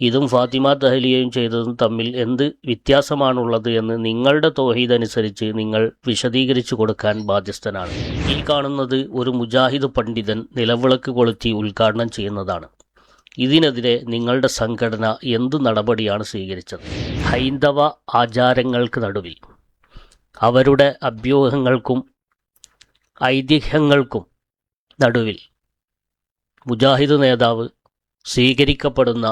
ഇതും ഫാത്തിമ തഹ്ലിയയും ചെയ്തതും തമ്മിൽ എന്ത് വ്യത്യാസമാണുള്ളത് എന്ന് നിങ്ങളുടെ തൗഹീദ് അനുസരിച്ച് നിങ്ങൾ വിശദീകരിച്ചു കൊടുക്കാൻ ബാധ്യസ്ഥനാണ്. ഈ കാണുന്നത് ഒരു മുജാഹിദ് പണ്ഡിതൻ നിലവിളക്ക് കൊളുത്തി ഉദ്ഘാടനം ചെയ്യുന്നതാണ്. ഇതിനെതിരെ നിങ്ങളുടെ സംഘടന എന്തു നടപടിയാണ് സ്വീകരിച്ചത്? ഹൈന്ദവ ആചാരങ്ങൾക്ക് നടുവിൽ അവരുടെ അഭ്യൂഹങ്ങൾക്കും ഐതിഹ്യങ്ങൾക്കും നടുവിൽ മുജാഹിദ് നേതാവ് സ്വീകരിക്കപ്പെടുന്ന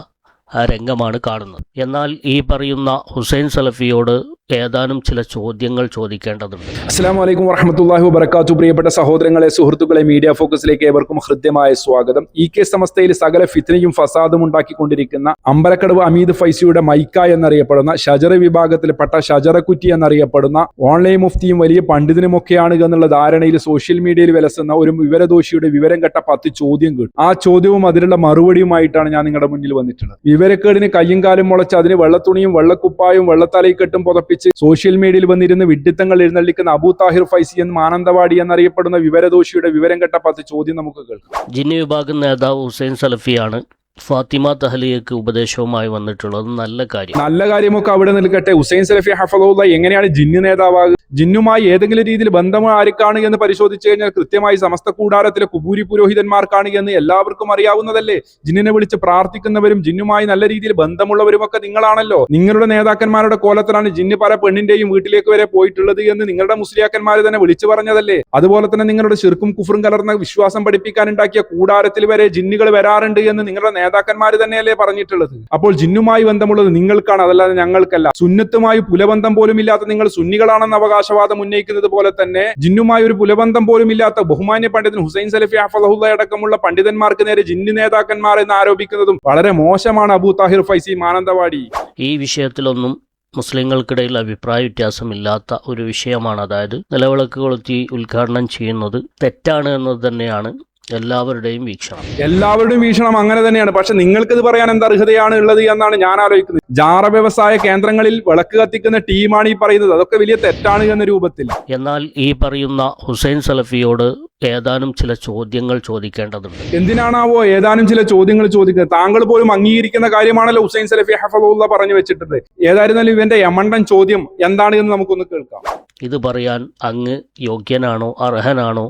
രംഗമാണ് കാണുന്നത്. എന്നാൽ ഈ പറയുന്ന ഹുസൈൻ സലഫിയോട് ഏതാനും ചില ചോദ്യങ്ങൾ ചോദിക്കേണ്ടതുണ്ട്. അസ്സലാമു അലൈക്കും വറഹ്മത്തുള്ളാഹി വബറകാതുഹു. പ്രിയപ്പെട്ട സഹോദരങ്ങളെ, സുഹൃത്തുക്കളെ, മീഡിയ ഫോക്കസിലേക്ക് ഏവർക്കും ഹൃദ്യമായ സ്വാഗതം. EK സമസ്തയിൽ സകല ഫിത്നയും ഫസാദും ഉണ്ടാക്കിക്കൊണ്ടിരിക്കുന്ന അമ്പലക്കടവ് അമീദ് ഫൈസിയുടെ മൈക്ക എന്നറിയപ്പെടുന്ന ഷജറ വിഭാഗത്തിൽപ്പെട്ട ഷജറക്കുറ്റി എന്നറിയപ്പെടുന്ന ഓൺലൈൻ മുഫ്തിയും വലിയ പണ്ഡിതനുമൊക്കെയാണ് എന്നുള്ള ധാരണയിൽ സോഷ്യൽ മീഡിയയിൽ വിലസുന്ന ഒരു വിവരദോഷിയുടെ വിവരം കെട്ട 10 ചോദ്യം കേട്ടു. ആ ചോദ്യവും അതിനുള്ള മറുപടിയുമായിട്ടാണ് ഞാൻ നിങ്ങളുടെ മുന്നിൽ വന്നിട്ടുള്ളത്. വിവരക്കേടിന് കയ്യും കാലും മുളച്ച് അതിന് വെള്ളത്തുണിയും വെള്ളക്കുപ്പായും വെള്ളത്തലയിക്കെട്ടും പുതപ്പിച്ച് സോഷ്യൽ മീഡിയയിൽ വന്നിരുന്ന് വിഡ്ഢിത്തങ്ങൾ എഴുന്നള്ളിക്കുന്ന അബൂ താഹിർ ഫൈസി എന്ന മാനന്തവാടി എന്നറിയപ്പെടുന്ന വിവരദോഷിയുടെ വിവരം കെട്ട 10 ചോദ്യം നമുക്ക് കേൾക്കാം. ജിന്നി വിഭാഗം നേതാവ് ഹുസൈൻ സലഫിയാണ് ഫാത്തിമ തഹ്ലിയക്ക് ഉപദേശവുമായി വന്നിട്ടുള്ളത്. നല്ല കാര്യമൊക്കെ അവിടെ നിൽക്കട്ടെ. ഹുസൈൻ സലഫി ഹഫദുല്ലാഹ് എങ്ങനെയാണ് ജിന്ന് നേതാവാകുക? ജിന്നുമായി ഏതെങ്കിലും രീതിയിൽ ബന്ധം ആർക്കാണ് എന്ന് പരിശോധിച്ചു കഴിഞ്ഞാൽ കൃത്യമായി സമസ്ത കൂടാരത്തിലെ കുബൂരി പുരോഹിതന്മാർക്കാണ് എന്ന് എല്ലാവർക്കും അറിയാവുന്നതല്ലേ. ജിന്നിനെ വിളിച്ച് പ്രാർത്ഥിക്കുന്നവരും ജിന്നുമായി നല്ല രീതിയിൽ ബന്ധമുള്ളവരും ഒക്കെ നിങ്ങളാണല്ലോ. നിങ്ങളുടെ നേതാക്കന്മാരുടെ കോലത്തിലാണ് ജിന്ന് പല പെണ്ണിന്റെയും വീട്ടിലേക്ക് വരെ പോയിട്ടുള്ളത് എന്ന് നിങ്ങളുടെ മുസ്ലിയാക്കന്മാർ തന്നെ വിളിച്ചു പറഞ്ഞതല്ലേ. അതുപോലെ തന്നെ നിങ്ങളുടെ ശിർക്കും കുഫറും കലർന്ന വിശ്വാസം പഠിപ്പിക്കാനുണ്ടാക്കിയ കൂടാരത്തിൽ വരെ ജിന്നുകൾ വരാറുണ്ട് എന്ന് നിങ്ങളുടെ നേതാക്കന്മാർ തന്നെയല്ലേ പറഞ്ഞിട്ടുള്ളത്. അപ്പോൾ ജിന്നുമായി ബന്ധമുള്ളത് നിങ്ങൾക്കാണ്, അതല്ലാതെ ഞങ്ങൾക്കല്ല. സുന്നത്തുമായി പുലബന്ധം പോലും ഇല്ലാത്ത നിങ്ങൾ സുന്നികളാണെന്ന് അവകാശവാദം ഉന്നയിക്കുന്നത് പോലെ തന്നെ ജിന്നുമായി ഒരു പുലബന്ധം പോലും ഇല്ലാത്ത ബഹുമാന്യ പണ്ഡിതൻ ഹുസൈൻ സലഫി ഹഫദുല്ലാഹ് അടക്കമുള്ള പണ്ഡിതന്മാർക്ക് നേരെ ജിന്ന് നേതാക്കന്മാർ എന്ന് ആരോപിക്കുന്നതും വളരെ മോശമാണ്. അബൂ താഹിർ ഫൈസി മാനന്തവാടി, ഈ വിഷയത്തിലൊന്നും മുസ്ലിങ്ങൾക്കിടയിൽ അഭിപ്രായ വ്യത്യാസമില്ലാത്ത ഒരു വിഷയമാണ്. അതായത് നിലവിളക്ക് കൊളുത്തി ഉദ്ഘാടനം ചെയ്യുന്നത് തെറ്റാണ് എന്നത് തന്നെയാണ് എല്ലാവരുടെയും വീക്ഷണം. അങ്ങനെ തന്നെയാണ്. പക്ഷെ നിങ്ങൾക്കിത് പറയാൻ എന്ത് അർഹതയാണ് ഉള്ളത് എന്നാണ് ഞാൻ ആലോചിക്കുന്നത്. ജാറ വ്യവസായ കേന്ദ്രങ്ങളിൽ വിളക്ക് കത്തിക്കുന്ന ടീമാണ് ഈ പറയുന്നത്. അതൊക്കെ വലിയ തെറ്റാണ് എന്ന രൂപത്തിൽ. എന്നാൽ ഈ പറയുന്ന ഹുസൈൻ സലഫിയോട് ഏതാനും ചില ചോദ്യങ്ങൾ ചോദിക്കേണ്ടതുണ്ട്. എന്തിനാണാവോ ഏതാനും ചില ചോദ്യങ്ങൾ ചോദിക്കുന്നത്? താങ്കൾ പോലും അംഗീകരിക്കുന്ന കാര്യമാണല്ലോ ഹുസൈൻ സലഫി ഹഫദുല്ലാഹ് പറഞ്ഞു വെച്ചിട്ടുണ്ട്. ഏതായിരുന്നാലും ഇവന്റെ യമണ്ടൻ ചോദ്യം എന്താണ് എന്ന് നമുക്കൊന്ന് കേൾക്കാം. ഇത് പറയാൻ അങ്ങ് യോഗ്യനാണോ അർഹനാണോ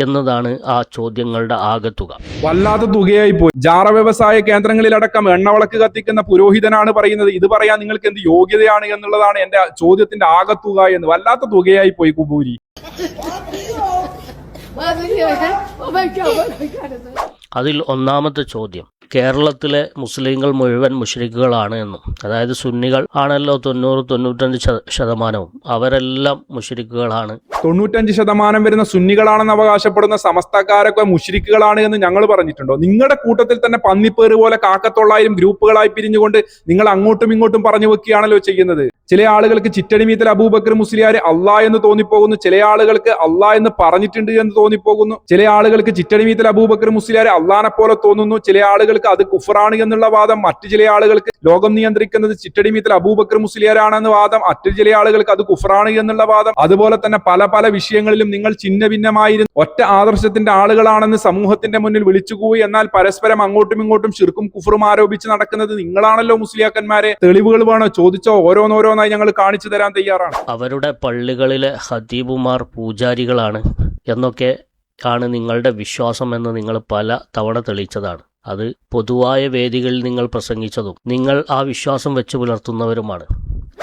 എന്നതാണ് ആ ചോദ്യങ്ങളുടെ ആകെത്തുക. വല്ലാത്ത തുകയായി പോയി. ജാറ വ്യവസായ കേന്ദ്രങ്ങളിലടക്കം എണ്ണവിളക്ക് കത്തിക്കുന്ന പുരോഹിതനാണ് പറയുന്നത്. ഇത് പറയാൻ നിങ്ങൾക്ക് എന്ത് യോഗ്യതയാണ് എന്നുള്ളതാണ് എന്റെ ചോദ്യത്തിന്റെ ആകെത്തുക എന്ന്. വല്ലാത്ത തുകയായി പോയി കുബൂരി. അതിൽ ഒന്നാമത്തെ ചോദ്യം, കേരളത്തിലെ മുസ്ലിങ്ങൾ മുഴുവൻ മുശ്രിക്കുകളാണ് എന്നും, അതായത് സുന്നികൾ ആണല്ലോ 90-95% അവരെല്ലാം മുശ്രിക്കുകളാണ്. 95% വരുന്ന സുന്നികളാണെന്ന് അവകാശപ്പെടുന്ന സമസ്തക്കാരൊക്കെ മുശ്രിക്കുകളാണ് എന്ന് ഞങ്ങൾ പറഞ്ഞിട്ടുണ്ടോ? നിങ്ങളുടെ കൂട്ടത്തിൽ തന്നെ പന്നിപ്പേറ് പോലെ കാക്കത്തൊള്ളായിരം ഗ്രൂപ്പുകളായി പിരിഞ്ഞുകൊണ്ട് നിങ്ങൾ അങ്ങോട്ടും ഇങ്ങോട്ടും പറഞ്ഞു വെക്കുകയാണല്ലോ ചെയ്യുന്നത്. ചില ആളുകൾക്ക് ചിറ്റടിമീത്തൽ അബൂബക്കർ മുസ്ലിയാർ അള്ളാ എന്ന് തോന്നിപ്പോകുന്നു. ചില ആളുകൾക്ക് അള്ളാ എന്ന് പറഞ്ഞിട്ടുണ്ട് എന്ന് തോന്നിപ്പോകുന്നു. ചില ആളുകൾക്ക് ചിറ്റടിമീത്തൽ അബൂബക്കർ മുസ്ലിയാർ അള്ളാനെ പോലെ തോന്നുന്നു. ചില ആളുകൾക്ക് അത് കുഫറാണ് എന്നുള്ള വാദം. മറ്റു ചില ആളുകൾക്ക് ലോകം നിയന്ത്രിക്കുന്നത് ചിറ്റടിമീത്തൽ അബൂബക്കർ മുസ്ലിയാരാണെന്ന് വാദം. മറ്റു ചില ആളുകൾക്ക് അത് കുഫറാണ് എന്നുള്ള വാദം. അതുപോലെ തന്നെ പല പല വിഷയങ്ങളിലും നിങ്ങൾ ചിഹ്ന ഭിന്നമായിരുന്നു ഒറ്റ ആദർശത്തിന്റെ ആളുകളാണെന്ന് സമൂഹത്തിന്റെ മുന്നിൽ വിളിച്ചുകൂടി. എന്നാൽ പരസ്പരം അങ്ങോട്ടും ഇങ്ങോട്ടും ശിർക്കും കുഫറും ആരോപിച്ച് നടക്കുന്നത് നിങ്ങളാണല്ലോ മുസ്ലിയാക്കന്മാരെ. തെളിവുകൾ വേണോ? ചോദിച്ചോ, ഓരോന്നോരോന്നായി ഞങ്ങൾ കാണിച്ചു തരാൻ തയ്യാറാണ്. അവരുടെ പള്ളികളിലെ ഖതീബുമാർ പൂജാരികളാണ് എന്നൊക്കെ ആണ് നിങ്ങളുടെ വിശ്വാസം എന്ന് നിങ്ങൾ പല തവണ തെളിയിച്ചതാണ്. അത് പൊതുവായ വേദികളിൽ നിങ്ങൾ പ്രസംഗിച്ചതും നിങ്ങൾ ആ വിശ്വാസം വെച്ച് പുലർത്തുന്നവരുമാണ്.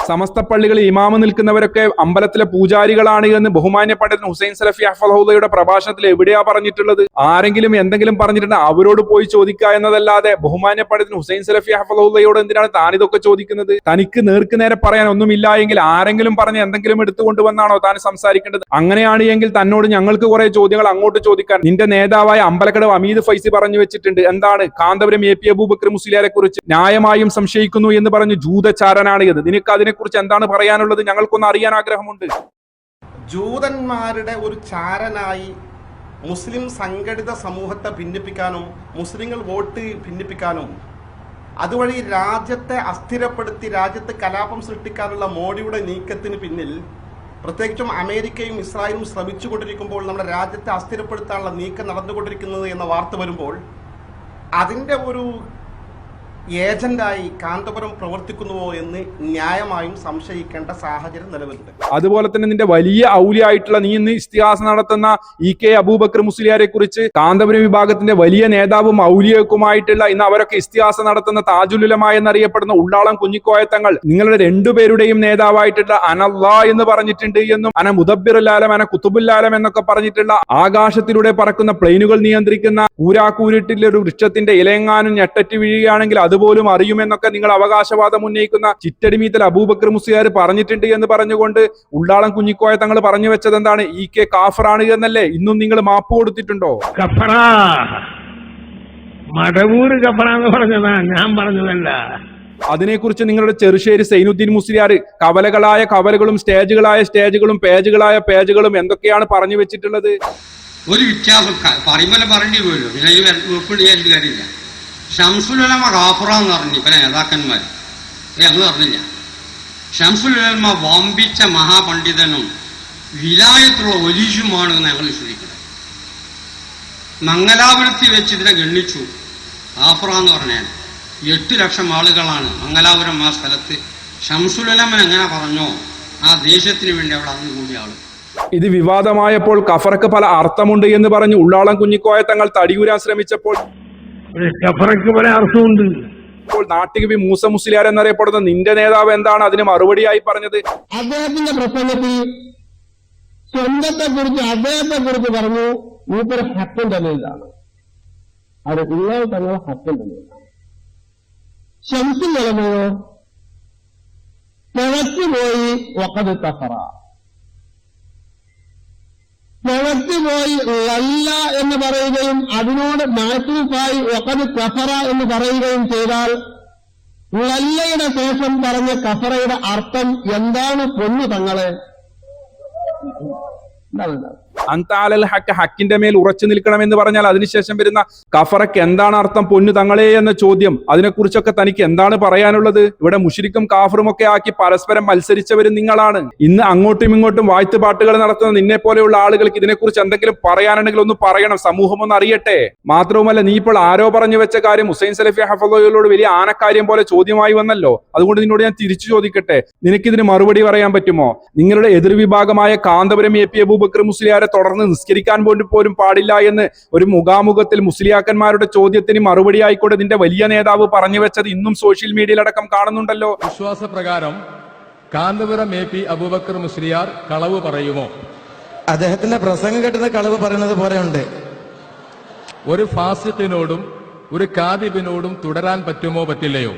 സമസ്ത പള്ളികളിൽ ഇമാമ നിൽക്കുന്നവരൊക്കെ അമ്പലത്തിലെ പൂജാരികളാണ് എന്ന് ബഹുമാന്യ പണ്ഡിതൻ ഹുസൈൻ സലഫി ഹഫദുല്ലാഹയുടെ പ്രഭാഷണത്തിൽ എവിടെയാ പറഞ്ഞിട്ടുള്ളത്? ആരെങ്കിലും എന്തെങ്കിലും പറഞ്ഞിട്ടുണ്ട് അവരോട് പോയി ചോദിക്കുക എന്നതല്ലാതെ ബഹുമാന്യ പണ്ഡിതൻ ഹുസൈൻ സലഫി ഹഫദുല്ലാഹയോട് എന്തിനാണ് താൻ ഇതൊക്കെ ചോദിക്കുന്നത്? തനിക്ക് നേർക്ക് നേരെ പറയാൻ ഒന്നുമില്ല എങ്കിൽ ആരെങ്കിലും പറഞ്ഞ് എന്തെങ്കിലും എടുത്തുകൊണ്ടുവന്നാണോ താൻ സംസാരിക്കേണ്ടത്? അങ്ങനെയാണ് എങ്കിൽ തന്നോട് ഞങ്ങൾക്ക് കുറെ ചോദ്യങ്ങൾ അങ്ങോട്ട് ചോദിക്കാൻ നിന്റെ നേതാവായ അമ്പലക്കടവ് അമീദ് ഫൈസി പറഞ്ഞു വെച്ചിട്ടുണ്ട്. എന്താണ്? കാന്തപുരം AP അബൂബക്കർ മുസ്ലിയാരെ കുറിച്ച് ന്യായമായും സംശയിക്കുന്നു എന്ന് പറഞ്ഞു ജൂതചാരനാണ് ഇത്. നിനക്ക് അതിനെക്കുറിച്ച് എന്താണ് പറയാനുള്ളത്? ഞങ്ങൾക്കൊന്ന് അറിയാൻ ആഗ്രഹമുണ്ട്. ജൂതന്മാരുടെ ഒരു ചാരനായി മുസ്ലിം സംഘടിത സമൂഹത്തെ ഭിന്നിപ്പിക്കാനും മുസ്ലിങ്ങൾ വോട്ട് ഭിന്നിപ്പിക്കാനും അതുവഴി രാജ്യത്തെ അസ്ഥിരപ്പെടുത്തി രാജ്യത്ത് കലാപം സൃഷ്ടിക്കാനുള്ള മോഡിയുടെ നീക്കത്തിന് പിന്നിൽ പ്രത്യേകിച്ചും അമേരിക്കയും ഇസ്രായേലും ശ്രമിച്ചുകൊണ്ടിരിക്കുമ്പോൾ നമ്മുടെ രാജ്യത്തെ അസ്ഥിരപ്പെടുത്താനുള്ള നീക്കം നടന്നുകൊണ്ടിരിക്കുന്നത് എന്ന വാർത്ത വരുമ്പോൾ അതിൻ്റെ ഒരു ഏജന്റായി കാന്തപുരം പ്രവർത്തിക്കുന്നുവോ എന്ന് ന്യായമായും സംശയിക്കേണ്ട സാഹചര്യം നിലവിലുണ്ട്. അതുപോലെ തന്നെ നിന്റെ വലിയ ഔലിയായിട്ടുള്ള നീ ഇന്ന് ഇസ്തിഹാസ നടത്തുന്ന EK അബൂബക്കർ മുസ്ലിയാരെ കുറിച്ച് കാന്തപുരം വിഭാഗത്തിന്റെ വലിയ നേതാവും ഔലിയക്കുമായിട്ടുള്ള ഇന്ന് അവരൊക്കെ ഇസ്തിഹാസ നടത്തുന്ന താജുൽ ഉലമ എന്നറിയപ്പെടുന്ന ഉള്ളാളം കുഞ്ഞിക്കോയത്തങ്ങൾ നിങ്ങളുടെ രണ്ടുപേരുടെയും നേതാവായിട്ടുള്ള അനല്ലാ എന്ന് പറഞ്ഞിട്ടുണ്ട് എന്നും അന മുദബ്ബിറുൽ അന കുത്തുബുൽ എന്നൊക്കെ പറഞ്ഞിട്ടുള്ള ആകാശത്തിലൂടെ പറക്കുന്ന പ്ലെയിനുകൾ നിയന്ത്രിക്കുന്ന കൂരാക്കൂരിട്ടിലെ ഒരു വൃക്ഷത്തിന്റെ ഇലയെങ്ങാനും ഞെട്ടറ്റ് വീഴുകയാണെങ്കിൽ അതുപോലും അറിയുമെന്നൊക്കെ നിങ്ങൾ അവകാശവാദം ഉന്നയിക്കുന്ന ചിറ്റടിമീത്തൽ അബൂബക്കർ മുസ്ലിയാർ പറഞ്ഞിട്ടുണ്ട് എന്ന് പറഞ്ഞുകൊണ്ട് ഉള്ളാളം കുഞ്ഞിക്കോയ തങ്ങൾ പറഞ്ഞു വെച്ചത് എന്താണ്? EK കാഫറാണ് എന്നല്ലേ? ഇന്നും നിങ്ങൾ മാപ്പ് കൊടുത്തിട്ടുണ്ടോ? മടവൂർ കഫറാന്ന് പറഞ്ഞതാ, ഞാൻ പറഞ്ഞതല്ല. അതിനെക്കുറിച്ച് നിങ്ങളുടെ ചെറുശ്ശേരി സൈനുദ്ദീൻ മുസ്ലിയാർ കവലകളായ കവലകളും സ്റ്റേജുകളായ സ്റ്റേജുകളും പേജുകളായ പേജുകളും എന്തൊക്കെയാണ് പറഞ്ഞു വെച്ചിട്ടുള്ളത്? ഒരു വ്യത്യാസം പറയുമ്പോൾ പറയേണ്ടി പോയല്ലോ, പിന്നെ ഉൾപ്പെടുകയായിട്ട് കാര്യമില്ല. ഷംസുൽ ഉലമ കാഫറാന്ന് പറഞ്ഞു പല നേതാക്കന്മാർ, അങ്ങ് പറഞ്ഞില്ല. ഷംസുൽ ഉലമ വമ്പിച്ച മഹാപണ്ഡിതനും വിലായത്തുള്ള ഒലീഷുമാണ് ഞങ്ങൾ വിശ്വസിക്കുന്നത്. മംഗലാപുരത്തിൽ വെച്ച് ഇതിനെ ഗണ്ണിച്ചു. കാഫറാന്ന് പറഞ്ഞാൽ 8 ലക്ഷം ആളുകളാണ് മംഗലാപുരം ആ സ്ഥലത്ത്. ഷംസുൽ ഉലമ എങ്ങനെ പറഞ്ഞോ ആ ദേശത്തിന് വേണ്ടി അവിടെ അന്ന് കൂടിയ ആള്. ഇത് വിവാദമായപ്പോൾ കഫറക്ക് പല അർത്ഥമുണ്ട് എന്ന് പറഞ്ഞ് ഉള്ളാളം കുഞ്ഞിക്കോയ തങ്ങൾ തടിയൂരാൻ ശ്രമിച്ചപ്പോൾ കഫറക്ക് പല അർത്ഥമുണ്ട്. ഇപ്പോൾ നാട്ടുകവി മൂസ മുസ്ലിയാർ എന്നറിയപ്പെടുന്ന നിന്റെ നേതാവ് എന്താണ് അതിന് മറുപടിയായി പറഞ്ഞത്? അദ്ദേഹത്തിന്റെ പ്രസംഗത്തിൽ സ്വന്തത്തെ കുറിച്ച് പറഞ്ഞു, മൂപ്പര് ഹക്കൻ തലയിലാണ്, അത് നിങ്ങൾ തങ്ങൾ ഹക്കൻ തലയിലാണ്. ശംസുൽ ഉലമയോ കിഴക്കുപോയി വഖദ് കഫറ, കിഴക്കുപോയി ലല്ല എന്ന് പറയുകയും അതിനോട് മാറ്റൂഫായി വഖദ് കഫറ എന്ന് പറയുകയും ചെയ്താൽ ലല്ലയുടെ ശേഷം പറഞ്ഞ കഫറയുടെ അർത്ഥം എന്താണ്? പൊന്നു തങ്ങളെ അന്താലൽ ഹക്ക്, ഹക്കിന്റെ മേൽ ഉറച്ചു നിൽക്കണമെന്ന് പറഞ്ഞാൽ അതിനുശേഷം വരുന്ന കഫറക്ക് എന്താണ് അർത്ഥം? പൊന്നു തങ്ങളെ എന്ന ചോദ്യം, അതിനെക്കുറിച്ചൊക്കെ തനിക്ക് എന്താണ് പറയാനുള്ളത്? ഇവിടെ മുശ്രിക്കും കാഫറും ഒക്കെ ആക്കി പരസ്പരം മത്സരിച്ചവരും നിങ്ങളാണ്. ഇന്ന് അങ്ങോട്ടും ഇങ്ങോട്ടും വാഴ്ത്തുപാട്ടുകൾ നടത്തുന്ന നിന്നെ പോലെയുള്ള ആളുകൾക്ക് ഇതിനെക്കുറിച്ച് എന്തെങ്കിലും പറയാനുണ്ടെങ്കിൽ ഒന്ന് പറയണം, സമൂഹം ഒന്ന് അറിയട്ടെ. മാത്രവുമല്ല, നീ ഇപ്പോൾ ആരോ പറഞ്ഞു വെച്ച കാര്യം ഹുസൈൻ സലഫി ഹഫളോയോട് വലിയ ആനക്കാര്യം പോലെ ചോദ്യമായി വന്നല്ലോ. അതുകൊണ്ട് നിന്നോട് ഞാൻ തിരിച്ചു ചോദിക്കട്ടെ, നിനക്കിതിന് മറുപടി പറയാൻ പറ്റുമോ? നിങ്ങളുടെ എതിർവിഭാഗമായ കാന്തപുരം AP അബൂബക്കർ മുസ്ലിയാരെ തുടർന്ന് നിസ്കരിക്കാൻ പോലും പാടില്ല എന്ന് ഒരു മുഖാമുഖത്തിൽ മുസ്ലിയാക്കന്മാരുടെ ചോദ്യത്തിന് മറുപടി ആയിക്കൊണ്ട് നിന്റെ വലിയ നേതാവ് പറഞ്ഞു വെച്ചത് ഇന്നും സോഷ്യൽ മീഡിയയിലടക്കം കാണുന്നുണ്ടല്ലോ. വിശ്വാസപ്രകാരം കാന്തപുരം AP അബൂബക്കർ മുസ്ലിയാർ കളവ് പറയുമോ? അദ്ദേഹത്തിന്റെ പ്രസംഗം കേട്ടുന്ന കളവ് പറയുന്നത് പോലെ ഉണ്ട്. ഒരു ഫാസിഖിനോടും ഒരു കാദിബിനോടും തുടരാൻ പറ്റുമോ പറ്റില്ലയോ?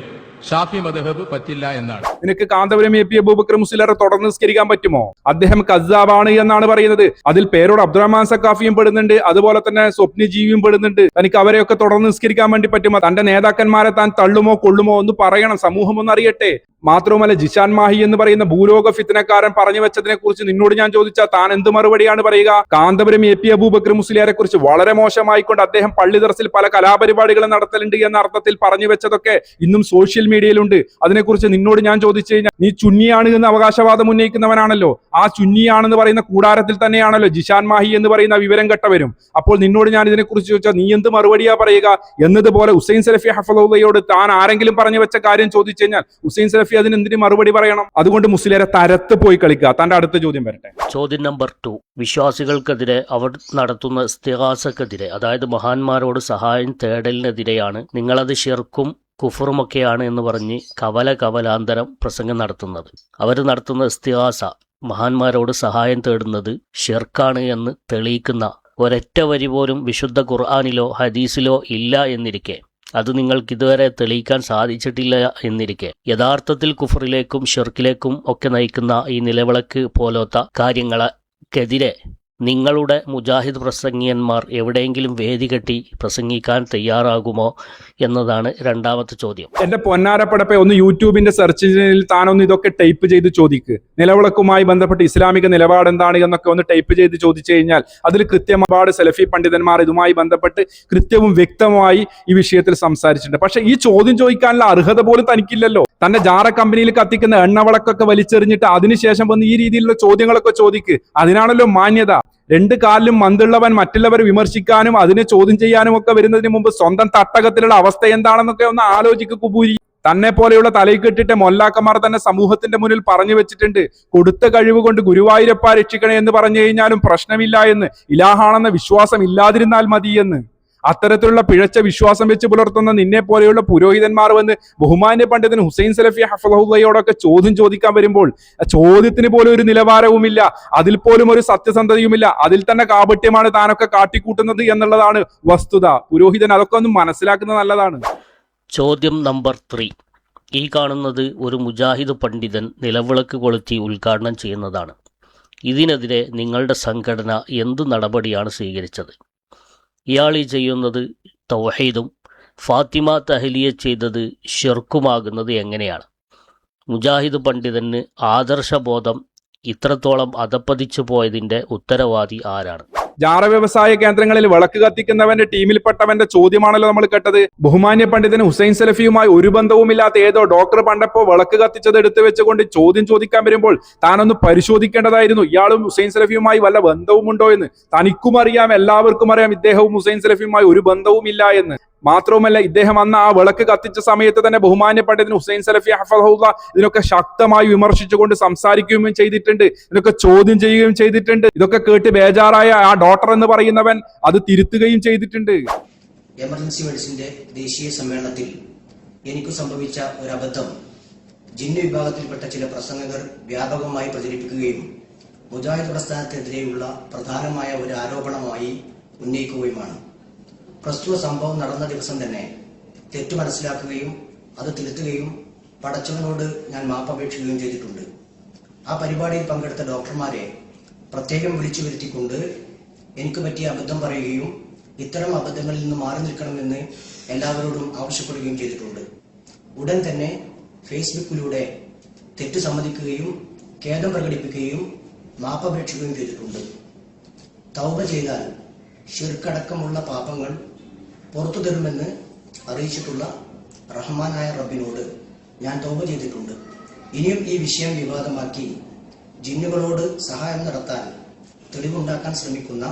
ഷാഫി മദ്ഹബ് പറ്റില്ല എന്നാണ്. നിനക്ക് കാന്തപുരം AP അബൂബക്കർ മുസ്ലിയാരെ തുടർന്ന് നിസ്കരിക്കാൻ പറ്റുമോ? അദ്ദേഹം കസ്സാബാണ് എന്നാണ് പറയുന്നത്. അതിൽ പേരോട് അബ്ദുറഹ്മാൻ സക്കാഫിയും പെടുന്നുണ്ട്, അതുപോലെ തന്നെ സ്വപ്നജീവിയും പെടുന്നുണ്ട്. തനിക്ക് അവരെയൊക്കെ തുടർന്ന് നിസ്കരിക്കാൻ വേണ്ടി പറ്റുമോ? തന്റെ നേതാക്കന്മാരെ താൻ തള്ളുമോ കൊള്ളുമോ ഒന്ന് പറയണം, സമൂഹം ഒന്ന് അറിയട്ടെ. മാത്രവുമല്ല, ജിഷാൻ മാഹി എന്ന് പറയുന്ന ഭൂലോക ഫിത്നക്കാരൻ പറഞ്ഞു വെച്ചതിനെ കുറിച്ച് നിന്നോട് ഞാൻ ചോദിച്ചാൽ താൻ എന്ത് മറുപടിയാണ് പറയുക? കാന്തപുരം AP അബൂബക്കർ മുസ്ലിയാരെ കുറിച്ച് വളരെ മോശമായിക്കൊണ്ട് അദ്ദേഹം പള്ളി ദർസിൽ പല കലാപരിപാടികളും നടത്തലുണ്ട് എന്ന അർത്ഥത്തിൽ പറഞ്ഞു വെച്ചതൊക്കെ ഇന്നും സോഷ്യൽ മീഡിയയിലുണ്ട്. അതിനെക്കുറിച്ച് നിന്നോട് ഞാൻ ചോദിച്ചു കഴിഞ്ഞാൽ നീ ചുന്നിയാണ് എന്ന് അവകാശവാദം ഉന്നയിക്കുന്നവനാണല്ലോ. ആ ചുന്നിയാണെന്ന് പറയുന്ന കൂടാരത്തിൽ തന്നെയാണല്ലോ ജിഷാൻ മാഹി എന്ന് പറയുന്ന വിവരം കെട്ടവരും. അപ്പോൾ നിന്നോട് ഞാൻ ഇതിനെക്കുറിച്ച് ചോദിച്ചാൽ നീ എന്ത് മറുപടിയാ പറയുക? എന്നതുപോലെ ഹുസൈൻ സലഫി ഹഫളോയോട് താൻ ആരെങ്കിലും പറഞ്ഞു വെച്ച കാര്യം ചോദിച്ചു കഴിഞ്ഞാൽ ഹുസൈൻ സലഫി അതിനെന്തിന് മറുപടി പറയണം? അതുകൊണ്ട് മുസ്ലിയാരെ തരത്ത് പോയി കളിക്കുക. തന്റെ അടുത്ത ചോദ്യം വരട്ടെ. ചോദ്യം നമ്പർ 2. വിശ്വാസികൾക്കെതിരെ അവർ നടത്തുന്ന ഇസ്തിഗാസക്കെതിരെ, അതായത് മഹാന്മാരോട് സഹായം തേടലിനെതിരെയാണ് നിങ്ങളത് ശിർക്കും കുഫറുമൊക്കെയാണ് എന്ന് പറഞ്ഞ് കവലാന്തരം പ്രസംഗം നടത്തുന്നത്. അവർ നടത്തുന്ന ഇസ്തിഗാസ, മഹാന്മാരോട് സഹായം തേടുന്നത് ഷിർക്കാണ് എന്ന് തെളിയിക്കുന്ന ഒരൊറ്റ വരി പോലും വിശുദ്ധ ഖുർആനിലോ ഹദീസിലോ ഇല്ല എന്നിരിക്കെ, അത് നിങ്ങൾക്ക് ഇതുവരെ തെളിയിക്കാൻ സാധിച്ചിട്ടില്ല എന്നിരിക്കെ, യഥാർത്ഥത്തിൽ കുഫറിലേക്കും ഷിർക്കിലേക്കും ഒക്കെ നയിക്കുന്ന ഈ നിലവിളക്ക് പോലത്തെ കാര്യങ്ങൾക്കെതിരെ നിങ്ങളുടെ മുജാഹിദ് പ്രസംഗിയന്മാർ എവിടെയെങ്കിലും വേദി കെട്ടി പ്രസംഗിക്കാൻ തയ്യാറാകുമോ എന്നതാണ് രണ്ടാമത്തെ ചോദ്യം. എന്റെ പൊന്നാരപ്പടപ്പെ, ഒന്ന് യൂട്യൂബിന്റെ സെർച്ച് എഞ്ചിനിൽ താനൊന്ന് ഇതൊക്കെ ടൈപ്പ് ചെയ്ത് ചോദിക്ക്. നിലവിളക്കുമായി ബന്ധപ്പെട്ട് ഇസ്ലാമിക നിലപാട് എന്താണ് എന്നൊക്കെ ഒന്ന് ടൈപ്പ് ചെയ്ത് ചോദിച്ചു കഴിഞ്ഞാൽ അതിൽ കൃത്യമാട് സലഫി പണ്ഡിതന്മാർ ഇതുമായി ബന്ധപ്പെട്ട് കൃത്യവും വ്യക്തമായി ഈ വിഷയത്തിൽ സംസാരിച്ചിട്ടുണ്ട്. പക്ഷെ ഈ ചോദ്യം ചോദിക്കാനുള്ള അർഹത പോലും തനിക്കില്ലല്ലോ. തന്റെ ജാറ കമ്പനിയിൽ കത്തിക്കുന്ന എണ്ണവിളക്കൊക്കെ വലിച്ചെറിഞ്ഞിട്ട് അതിനുശേഷം വന്ന് ഈ രീതിയിലുള്ള ചോദ്യങ്ങളൊക്കെ ചോദിക്ക്. അതിനാണല്ലോ മാന്യത. രണ്ട് കാലിലും മന്തുള്ളവൻ മറ്റുള്ളവരെ വിമർശിക്കാനും അതിനെ ചോദ്യം ചെയ്യാനും ഒക്കെ വരുന്നതിന് മുമ്പ് സ്വന്തം തട്ടകത്തിലുള്ള അവസ്ഥ എന്താണെന്നൊക്കെ ഒന്ന് ആലോചിക്കുക കുബൂരി. തന്നെ പോലെയുള്ള തലയിൽ കെട്ടിട്ട് മൊല്ലാക്കന്മാർ തന്നെ സമൂഹത്തിന്റെ മുന്നിൽ പറഞ്ഞു വെച്ചിട്ടുണ്ട്, കൊടുത്ത കഴിവ് കൊണ്ട് ഗുരുവായൂരപ്പ രക്ഷിക്കണേ എന്ന് പറഞ്ഞു കഴിഞ്ഞാലും പ്രശ്നമില്ല എന്ന്, ഇലാഹാണെന്ന വിശ്വാസം ഇല്ലാതിരുന്നാൽ മതി എന്ന്. അത്തരത്തിലുള്ള പിഴച്ച വിശ്വാസം വെച്ച് പുലർത്തുന്ന നിന്നെ പോലെയുള്ള പുരോഹിതന്മാർ വന്ന് ബഹുമാന്യ പണ്ഡിതൻ ഹുസൈൻ സലഫി ഹഫളഹുള്ളയോടൊക്കെ ചോദ്യം ചോദിക്കാൻ വരുമ്പോൾ ചോദ്യത്തിന് പോലും ഒരു നിലവാരവുമില്ല, അതിൽ പോലും ഒരു സത്യസന്ധതയുമില്ല, അതിൽ തന്നെ കാപട്യമാണ് താനൊക്കെ കാട്ടിക്കൂട്ടുന്നത് എന്നുള്ളതാണ് വസ്തുത. പുരോഹിതൻ അതൊക്കെ ഒന്ന് മനസ്സിലാക്കുന്നത് നല്ലതാണ്. ചോദ്യം നമ്പർ 3. ഈ കാണുന്നത് ഒരു മുജാഹിദ് പണ്ഡിതൻ നിലവിളക്ക് കൊളുത്തി ഉദ്ഘാടനം ചെയ്യുന്നതാണ്. ഇതിനെതിരെ നിങ്ങളുടെ സംഘടന എന്ത് നടപടിയാണ് സ്വീകരിച്ചത്? ഇയാൾ ഈ ചെയ്യുന്നത് തൗഹീദും ഫാത്തിമ തഹ്ലിയ ചെയ്തത് ഷിർക്കുമാകുന്നത് എങ്ങനെയാണ്? മുജാഹിദ് പണ്ഡിതന് ആദർശബോധം ഇത്രത്തോളം അധപ്പതിച്ചു പോയതിൻ്റെ ഉത്തരവാദി ആരാണ്? ജാറ വ്യവസായ കേന്ദ്രങ്ങളിൽ വിളക്ക് കത്തിക്കുന്നവന്റെ ടീമിൽപ്പെട്ടവന്റെ ചോദ്യമാണല്ലോ നമ്മൾ കേട്ടത്. ബഹുമാന്യ പണ്ഡിതന് ഹുസൈൻ സലഫിയുമായി ഒരു ബന്ധവുമില്ലാത്ത ഏതോ ഡോക്ടർ പണ്ടപ്പോ വിളക്ക് കത്തിച്ചത് എടുത്തു വെച്ചുകൊണ്ട് ചോദ്യം ചോദിക്കാൻ വരുമ്പോൾ താനൊന്ന് പരിശോധിക്കേണ്ടതായിരുന്നു, ഇയാളും ഹുസൈൻ സലഫിയുമായി വല്ല ബന്ധവുമുണ്ടോ എന്ന്. തനിക്കും അറിയാം, എല്ലാവർക്കും അറിയാം, ഇദ്ദേഹവും ഹുസൈൻ സലഫിയുമായി ഒരു ബന്ധവുമില്ല എന്ന്. മാത്രവുമല്ല, ഇദ്ദേഹം അന്ന് ആ വിളക്ക് കത്തിച്ച സമയത്ത് തന്നെ ബഹുമാന്യ പണ്ഡിതൻ ഹുസൈൻ സലഫി ഹഫളഹുള്ള ഇതിനൊക്കെ ശക്തമായി വിമർശിച്ചുകൊണ്ട് സംസാരിക്കുകയും ചെയ്തിട്ടുണ്ട്, ഇതിനൊക്കെ ചോദ്യം ചെയ്യുകയും ചെയ്തിട്ടുണ്ട്. ഇതൊക്കെ കേട്ട് ബേജാറായ ആ ഡോക്ടർ എന്ന് പറയുന്നവൻ അത് തിരുത്തുകയും ചെയ്തിട്ടുണ്ട്. എമർജൻസി മെഡിസിന്റെ ദേശീയ സമ്മേളനത്തിൽ എനിക്ക് സംഭവിച്ച ഒരു അബദ്ധം ജിന്ന് വിഭാഗത്തിൽപ്പെട്ട ചില പ്രസംഗകർ വ്യാപകമായി പ്രചരിപ്പിക്കുകയും മുജാഹിദ് പ്രസ്ഥാനത്തിനെതിരെയുള്ള പ്രധാനമായ ഒരു ആരോപണമായി ഉന്നയിക്കുകയുമാണ്. പ്രസ്തുത സംഭവം നടന്ന ദിവസം തന്നെ തെറ്റു മനസ്സിലാക്കുകയും അത് തിരുത്തുകയും പടച്ചവനോട് ഞാൻ മാപ്പപേക്ഷിക്കുകയും ചെയ്തിട്ടുണ്ട്. ആ പരിപാടിയിൽ പങ്കെടുത്ത ഡോക്ടർമാരെ പ്രത്യേകം വിളിച്ചു വരുത്തിക്കൊണ്ട് എനിക്ക് പറ്റിയ അബദ്ധം പറയുകയും ഇത്തരം അബദ്ധങ്ങളിൽ നിന്ന് മാറി നിൽക്കണമെന്ന് എല്ലാവരോടും ആവശ്യപ്പെടുകയും ചെയ്തിട്ടുണ്ട്. ഉടൻ തന്നെ ഫേസ്ബുക്കിലൂടെ തെറ്റ് സമ്മതിക്കുകയും ഖേദം പ്രകടിപ്പിക്കുകയും മാപ്പപേക്ഷിക്കുകയും ചെയ്തിട്ടുണ്ട്. തൗബ ചെയ്താൽ ശിർക്കടക്കമുള്ള പാപങ്ങൾ പുറത്തു തരുമെന്ന് അറിയിച്ചിട്ടുള്ള റഹ്മാനായ റബ്ബിനോട് ഞാൻ തൗബ ചെയ്തിട്ടുണ്ട്. ഇനിയും ഈ വിഷയം വിവാദമാക്കി ജിന്നുകളോട് സഹായം നടത്താൻ തെളിവുണ്ടാക്കാൻ ശ്രമിക്കുന്ന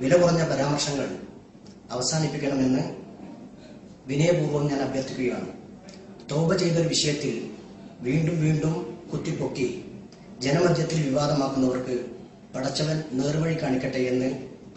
വില കുറഞ്ഞ പരാമർശങ്ങൾ അവസാനിപ്പിക്കണമെന്ന് വിനയപൂർവ്വം ഞാൻ അഭ്യർത്ഥിക്കുകയാണ്. തൗബ ചെയ്തൊരു വിഷയത്തിൽ വീണ്ടും വീണ്ടും കുത്തിപ്പൊക്കി ജനമധ്യത്തിൽ വിവാദമാക്കുന്നവർക്ക് പടച്ചവൻ നേർവഴി കാണിക്കട്ടെ എന്ന്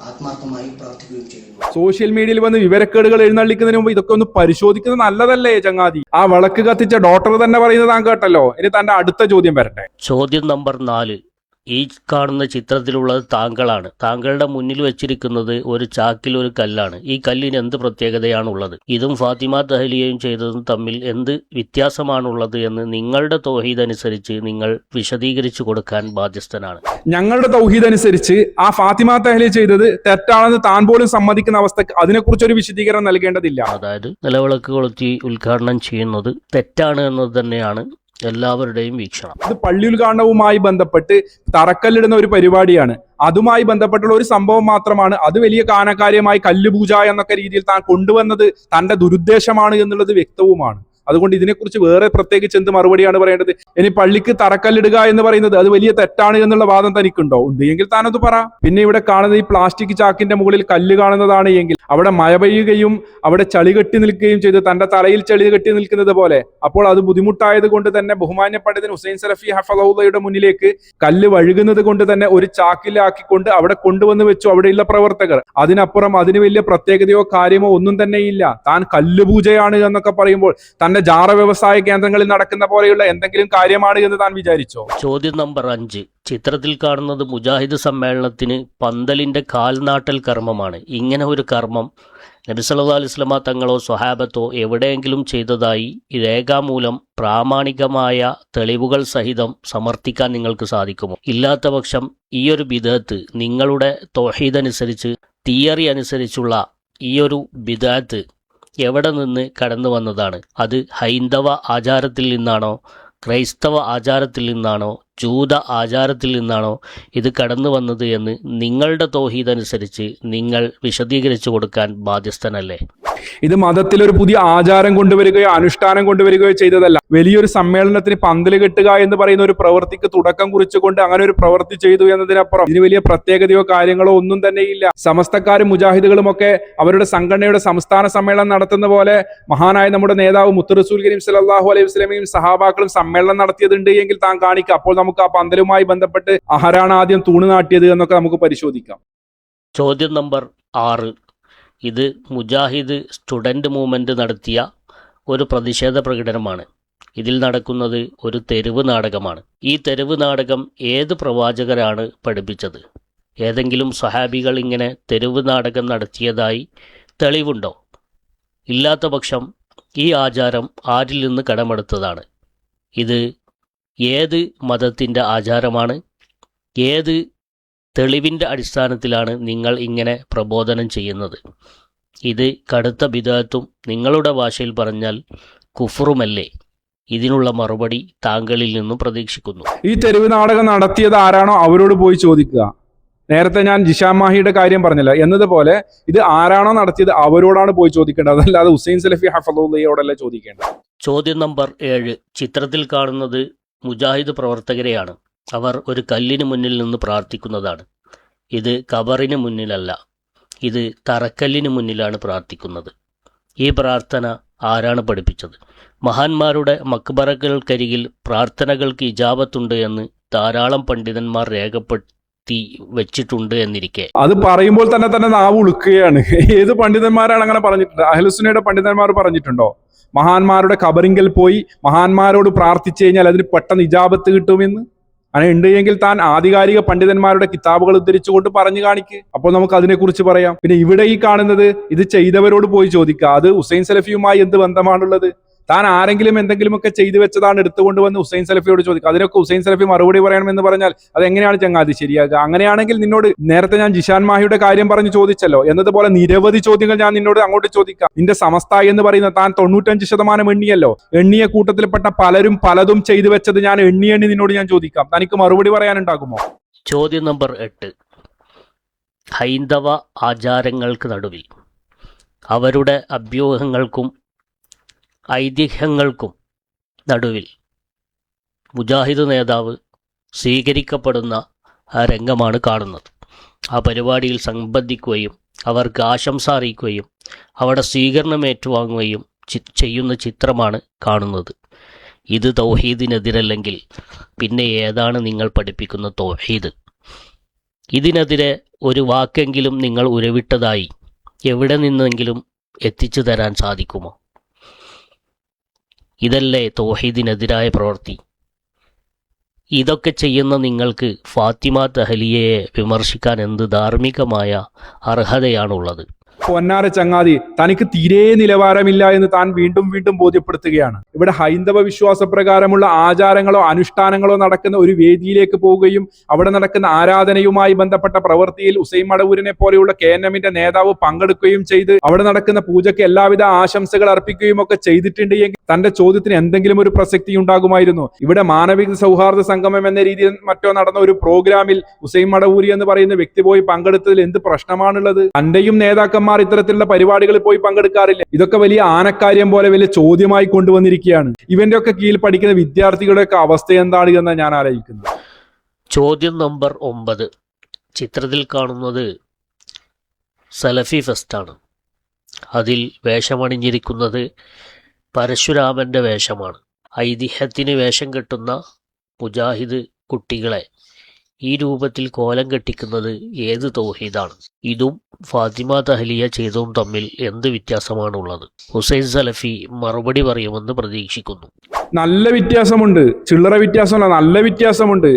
ആത്മാർത്ഥമായി പ്രാർത്ഥിക്കുകയും ചെയ്യുന്നു. സോഷ്യൽ മീഡിയയിൽ വന്ന് വിവരക്കേടുകൾ എഴുന്നള്ളിക്കുന്നതിന് മുമ്പ് ഇതൊക്കെ ഒന്ന് പരിശോധിക്കുന്നത് നല്ലതല്ലേ ചങ്ങാതി? ആ വിളക്ക് കത്തിച്ച ഡോക്ടർ തന്നെ പറയുന്നത് താൻ കേട്ടല്ലോ. ഇനി തന്റെ അടുത്ത ചോദ്യം വരട്ടെ. ചോദ്യം നമ്പർ 4. ഈ കാണുന്ന ചിത്രത്തിലുള്ളത് താങ്കളാണ്. താങ്കളുടെ മുന്നിൽ വെച്ചിരിക്കുന്നത് ഒരു ചാക്കിൽ ഒരു കല്ലാണ്. ഈ കല്ലിന് എന്ത് പ്രത്യേകതയാണുള്ളത്? ഇതും ഫാത്തിമ തഹ്ലിയയും ചെയ്തതും തമ്മിൽ എന്ത് വ്യത്യാസമാണുള്ളത് എന്ന് നിങ്ങളുടെ തൗഹീദ് അനുസരിച്ച് നിങ്ങൾ വിശദീകരിച്ചു കൊടുക്കാൻ ബാധ്യസ്ഥനാണ്. ഞങ്ങളുടെ തൗഹീദ് അനുസരിച്ച് ആ ഫാത്തിമ തഹ്ലിയ ചെയ്തത് തെറ്റാണെന്ന് താൻ പോലും സമ്മതിക്കുന്ന അവസ്ഥക്ക് അതിനെക്കുറിച്ചൊരു വിശദീകരണം നൽകേണ്ടതില്ല. അതായത് നിലവിളക്ക് കൊളുത്തി ഉദ്ഘാടനം ചെയ്യുന്നത് തെറ്റാണ് എന്നത് തന്നെയാണ് എല്ലാവരുടെയും വീക്ഷണം. ഇത് പള്ളി ഉദ്ഘാടനവുമായി ബന്ധപ്പെട്ട് തറക്കല്ലിടുന്ന ഒരു പരിപാടിയാണ്. അതുമായി ബന്ധപ്പെട്ടുള്ള ഒരു സംഭവം മാത്രമാണ്. അത് വലിയ കാനകാര്യമായി കല്ലുപൂജ എന്നൊക്കെ രീതിയിൽ താൻ കൊണ്ടുവന്നത് തന്റെ ദുരുദ്ദേശമാണ് എന്നുള്ളത് വ്യക്തവുമാണ്. അതുകൊണ്ട് ഇതിനെക്കുറിച്ച് വേറെ പ്രത്യേകിച്ച് എന്ത് മറുപടിയാണ് പറയേണ്ടത്? ഇനി പള്ളിക്ക് തറക്കല്ലിടുക എന്ന് പറയുന്നത് അത് വലിയ തെറ്റാണ് എന്നുള്ള വാദം തനിക്കുണ്ടോ? ഉണ്ട് എങ്കിൽ താനത് പറ. പിന്നെ ഇവിടെ കാണുന്നത് ഈ പ്ലാസ്റ്റിക് ചാക്കിന്റെ മുകളിൽ കല്ല് കാണുന്നതാണ് എങ്കിൽ അവിടെ മഴ പെയ്യുകയും അവിടെ ചളി കെട്ടി നിൽക്കുകയും ചെയ്ത് തന്റെ തലയിൽ ചളി കെട്ടി നിൽക്കുന്നത് പോലെ, അപ്പോൾ അത് ബുദ്ധിമുട്ടായത് കൊണ്ട് തന്നെ ബഹുമാന്യ പണ്ഡിതൻ ഹുസൈൻ സലഫി ഹഫളഹുള്ളയുടെ മുന്നിലേക്ക് കല്ല് വഴുകുന്നത് കൊണ്ട് തന്നെ ഒരു ചാക്കിലാക്കിക്കൊണ്ട് അവിടെ കൊണ്ടുവന്ന് വെച്ചു അവിടെയുള്ള പ്രവർത്തകർ. അതിനപ്പുറം അതിന് വലിയ പ്രത്യേകതയോ കാര്യമോ ഒന്നും തന്നെയില്ല. താൻ കല്ലുപൂജയാണ് എന്നൊക്കെ പറയുമ്പോൾ തന്നെ ജാറ വ്യവസായ കേന്ദ്രങ്ങളിൽ നടക്കുന്ന പോലെയുള്ള എന്തെങ്കിലും കാര്യമാണ് എന്ന് താൻ വിചാരിച്ചോ? ചോദ്യം നമ്പർ 5. ചിത്രത്തിൽ കാണുന്നത് മുജാഹിദ് സമ്മേളനത്തിന് പന്തലിന്റെ കാൽനാട്ടൽ കർമ്മമാണ്. ഇങ്ങനെ ഒരു കർമ്മം നബി സല്ലല്ലാഹു അലൈഹി വസല്ലമ തങ്ങളോ സ്വഹാബത്തോ എവിടെയെങ്കിലും ചെയ്തതായി രേഖാമൂലം പ്രാമാണികമായ തെളിവുകൾ സഹിതം സമർത്ഥിക്കാൻ നിങ്ങൾക്ക് സാധിക്കുമോ? ഇല്ലാത്ത പക്ഷം ഈയൊരു ബിദഅത്ത് നിങ്ങളുടെ തൗഹീദ് അനുസരിച്ച് തിയറി അനുസരിച്ചുള്ള ഈയൊരു ബിദഅത്ത് എവിടെ നിന്ന് കടന്നു വന്നതാണ്? അത് ഹൈന്ദവ ആചാരത്തിൽ നിന്നാണോ, ക്രൈസ്തവ ആചാരത്തിൽ നിന്നാണോ, ജൂത ആചാരത്തിൽ നിന്നാണോ ഇത് കടന്നു വന്നത് എന്ന് നിങ്ങളുടെ തൗഹീദ് അനുസരിച്ച് നിങ്ങൾ വിശദീകരിച്ചു കൊടുക്കാൻ ബാധ്യസ്ഥനല്ലേ? ഇത് മതത്തിൽ ഒരു പുതിയ ആചാരം കൊണ്ടുവരികയോ അനുഷ്ഠാനം കൊണ്ടുവരികയോ ചെയ്തതല്ല. വലിയൊരു സമ്മേളനത്തിന് പന്തൽ കെട്ടുക എന്ന് പറയുന്ന ഒരു പ്രവൃത്തിക്ക് തുടക്കം കുറിച്ചുകൊണ്ട് അങ്ങനെ ഒരു പ്രവൃത്തി ചെയ്തു എന്നതിനപ്പുറം ഇതിന് വലിയ പ്രത്യേകതയോ കാര്യങ്ങളോ ഒന്നും തന്നെയില്ല. സമസ്തക്കാരും മുജാഹിദുകളും ഒക്കെ അവരുടെ സംഘടനയുടെ സംസ്ഥാന സമ്മേളനം നടത്തുന്ന പോലെ മഹാനായ നമ്മുടെ നേതാവ് മുത്ത് റസൂൽ കരീം സല്ലല്ലാഹു അലൈഹി വസല്ലമയും സഹാബാക്കളും സമ്മേളനം നടത്തിയതുണ്ട് എങ്കിൽ താൻ കാണിക്കുക. അപ്പോൾ നമുക്ക് ആ പന്തലുമായി ബന്ധപ്പെട്ട് ആരാണ് ആദ്യം തൂണ് നാട്ടിയത് എന്നൊക്കെ നമുക്ക് പരിശോധിക്കാം. ചോദ്യം നമ്പർ 6. ഇത് മുജാഹിദ് സ്റ്റുഡൻറ് മൂവ്മെൻറ്റ് നടത്തിയ ഒരു പ്രതിഷേധ പ്രകടനമാണ്. ഇതിൽ നടക്കുന്നത് ഒരു തെരുവ് നാടകമാണ്. ഈ തെരുവ് നാടകം ഏത് പ്രവാചകരാണ് പഠിപ്പിച്ചത്? ഏതെങ്കിലും സഹാബികൾ ഇങ്ങനെ തെരുവ് നാടകം നടത്തിയതായി തെളിവുണ്ടോ? ഇല്ലാത്ത പക്ഷം ഈ ആചാരം ആരിൽ നിന്ന് കടമെടുത്തതാണ്? ഇത് ഏത് മതത്തിൻ്റെ ആചാരമാണ്? ഏത് തെളിവിൻ്റെ അടിസ്ഥാനത്തിലാണ് നിങ്ങൾ ഇങ്ങനെ പ്രബോധനം ചെയ്യുന്നത്? ഇത് കടുത്ത ബിദഅത്തും നിങ്ങളുടെ ഭാഷയിൽ പറഞ്ഞാൽ കുഫറുമല്ലേ? ഇതിനുള്ള മറുപടി താങ്കളിൽ നിന്നും പ്രതീക്ഷിക്കുന്നു. ഈ തെരുവ് നാടകം നടത്തിയത് ആരാണോ അവരോട് പോയി ചോദിക്കുക. നേരത്തെ ഞാൻ ജിഷാൻ മാഹിയുടെ കാര്യം പറഞ്ഞില്ല എന്നതുപോലെ ഇത് ആരാണോ നടത്തിയത് അവരോടാണ് പോയി ചോദിക്കേണ്ടത്, അതല്ലാതെ ഹുസൈൻ സലഫി ഹഫളുള്ളയോടല്ല ചോദിക്കേണ്ടത്. ചോദ്യം നമ്പർ 7. ചിത്രത്തിൽ കാണുന്നത് മുജാഹിദ് പ്രവർത്തകരെയാണ്. അവർ ഒരു കല്ലിന് മുന്നിൽ നിന്ന് പ്രാർത്ഥിക്കുന്നതാണ്. ഇത് ഖബറിന് മുന്നിലല്ല, ഇത് തറക്കല്ലിന് മുന്നിലാണ് പ്രാർത്ഥിക്കുന്നത്. ഈ പ്രാർത്ഥന ആരാണ് പഠിപ്പിച്ചത്? മഹാന്മാരുടെ മക്ബറകൾക്കരികിൽ പ്രാർത്ഥനകൾക്ക് ഇജാബത്തുണ്ട് എന്ന് ധാരാളം പണ്ഡിതന്മാർ രേഖപ്പെടുത്തി വെച്ചിട്ടുണ്ട് എന്നിരിക്കെ അത് പറയുമ്പോൾ തന്നെ നാവ് ഉളുക്കുകയാണ്. ഏത് പണ്ഡിതന്മാരാണ് അങ്ങനെ പറഞ്ഞിട്ടുണ്ട്? അഹ്ലുസുന്നയുടെ പണ്ഡിതന്മാർ പറഞ്ഞിട്ടുണ്ടോ മഹാന്മാരുടെ ഖബറിങ്കൽ പോയി മഹാന്മാരോട് പ്രാർത്ഥിച്ചു കഴിഞ്ഞാൽ അതിന് പെട്ടെന്ന് ഇജാബത്ത് കിട്ടുമെന്ന്? അങ്ങനെ ഉണ്ട് എങ്കിൽ താൻ ആധികാരിക പണ്ഡിതന്മാരുടെ കിതാബുകൾ ഉദ്ധരിച്ചുകൊണ്ട് പറഞ്ഞു കാണിക്ക്. അപ്പോൾ നമുക്ക് അതിനെക്കുറിച്ച് പറയാം. പിന്നെ ഇവിടെ ഈ കാണുന്നത് ഇത് ചെയ്തവരോട് പോയി ചോദിക്കുക. അത് ഹുസൈൻ സലഫിയുമായി എന്ത് ബന്ധമാണുള്ളത്? താൻ ആരെങ്കിലും എന്തെങ്കിലുമൊക്കെ ചെയ്തു വെച്ചതാണ് എടുത്തുകൊണ്ട് വന്ന് ഹുസൈൻ സലഫിയോട് ചോദിക്കുക. അതിനൊക്കെ ഹുസൈൻ സലഫി മറുപടി പറയണമെന്ന് പറഞ്ഞാൽ അതെങ്ങനെയാണ് ചങ്ങാതി ശരിയാകുക? അങ്ങനെയാണെങ്കിൽ നിന്നോട് നേരത്തെ ഞാൻ ജിഷാൻ മാഹിയുടെ കാര്യം പറഞ്ഞു ചോദിച്ചല്ലോ എന്നതുപോലെ നിരവധി ചോദ്യങ്ങൾ ഞാൻ നിന്നോട് അങ്ങോട്ട് ചോദിക്കാം. നിന്റെ സമസ്ത എന്ന് പറയുന്ന താൻ 95% എണ്ണിയല്ലോ. എണ്ണിയ കൂട്ടത്തിൽപ്പെട്ട പലരും പലതും ചെയ്തു വെച്ചത് ഞാൻ എണ്ണി നിന്നോട് ഞാൻ ചോദിക്കാം. തനിക്ക് മറുപടി പറയാനുണ്ടാകുമോ? ചോദ്യം നമ്പർ 8. ഹൈന്ദവ ആചാരങ്ങൾക്ക് നടുവിൽ അവരുടെ അഭ്യൂഹങ്ങൾക്കും ഐതിഹ്യങ്ങൾക്കും നടുവിൽ മുജാഹിദ് നേതാവ് സ്വീകരിക്കപ്പെടുന്ന ആ രംഗമാണ് കാണുന്നത്. ആ പരിപാടിയിൽ സംബന്ധിക്കുകയും അവർക്ക് ആശംസ അറിയിക്കുകയും അവിടെ സ്വീകരണം ഏറ്റുവാങ്ങുകയും ചെയ്യുന്ന ചിത്രമാണ് കാണുന്നത്. ഇത് തൗഹീദിനെതിരല്ലെങ്കിൽ പിന്നെ ഏതാണ് നിങ്ങൾ പഠിപ്പിക്കുന്ന തൗഹീദ്? ഇതിനെതിരെ ഒരു വാക്കെങ്കിലും നിങ്ങൾ ഉരുവിട്ടതായി എവിടെ നിന്നെങ്കിലും എത്തിച്ചു തരാൻ സാധിക്കുമോ? ഇതല്ലേ തൗഹീദിനെതിരായ പ്രവൃത്തി? ഇതൊക്കെ ചെയ്യുന്ന നിങ്ങൾക്ക് ഫാത്തിമ തഹ്ലിയയെ വിമർശിക്കാൻ എന്ത് ധാർമ്മികമായ അർഹതയാണുള്ളത്? പൊന്നാര ചങ്ങാതി, തനിക്ക് തീരെ നിലവാരമില്ല എന്ന് താൻ വീണ്ടും വീണ്ടും ബോധ്യപ്പെടുത്തുകയാണ്. ഇവിടെ ഹൈന്ദവ വിശ്വാസപ്രകാരമുള്ള ആചാരങ്ങളോ അനുഷ്ഠാനങ്ങളോ നടക്കുന്ന ഒരു വേദിയിലേക്ക് പോവുകയും അവിടെ നടക്കുന്ന ആരാധനയുമായി ബന്ധപ്പെട്ട പ്രവൃത്തിയിൽ ഉസൈൻ മടവൂരിനെ പോലെയുള്ള KNM-ന്റെ നേതാവ് പങ്കെടുക്കുകയും ചെയ്ത് അവിടെ നടക്കുന്ന പൂജയ്ക്ക് എല്ലാവിധ ആശംസകൾ അർപ്പിക്കുകയും ഒക്കെ ചെയ്തിട്ടുണ്ട് എങ്കിൽ തന്റെ ചോദ്യത്തിന് എന്തെങ്കിലും ഒരു പ്രസക്തി ഉണ്ടാകുമായിരുന്നു. ഇവിടെ മാനവിക സൗഹാർദ്ദ സംഗമം എന്ന രീതിയിൽ മറ്റോ നടന്ന ഒരു പ്രോഗ്രാമിൽ ഉസൈൻ മടവൂരി എന്ന് പറയുന്ന വ്യക്തി പോയി പങ്കെടുത്തതിൽ എന്ത് പ്രശ്നമാണുള്ളത്? തന്റെയും നേതാക്കന്മാർ ഇത്തരത്തിലുള്ള പരിപാടികളിൽ പോയി പങ്കെടുക്കാറില്ല. ഇതൊക്കെ വലിയ ആനക്കാര്യം പോലെ വലിയ ചോദ്യമായി കൊണ്ടുവന്നിരിക്കുകയാണ്. ഇവന്റെ ഒക്കെ കീഴിൽ പഠിക്കുന്ന വിദ്യാർത്ഥികളുടെ ഒക്കെ അവസ്ഥ എന്താണ് എന്ന് ഞാൻ ആലോചിക്കുന്നു. ചോദ്യം നമ്പർ 9. ചിത്രത്തിൽ കാണുന്നത് സലഫി ഫെസ്റ്റാണ്. അതിൽ വേഷമണിഞ്ഞിരിക്കുന്നത് പരശുരാമന്റെ വേഷമാണ്. ഐതിഹ്യത്തിന് വേഷം കെട്ടുന്ന മുജാഹിദ് കുട്ടികളെ ഈ രൂപത്തിൽ കോലം കെട്ടിക്കുന്നത് ഏത് തൗഹീദാണ്? ഇതും ഫാത്തിമ തഹ്ലിയ ചെയ്തതും തമ്മിൽ എന്ത് വ്യത്യാസമാണുള്ളത്? ഹുസൈൻ സലഫി മറുപടി പറയുമെന്ന് പ്രതീക്ഷിക്കുന്നു. നല്ല വ്യത്യാസമുണ്ട്, ചില്ലറ വ്യത്യാസമല്ല, നല്ല വ്യത്യാസമുണ്ട്.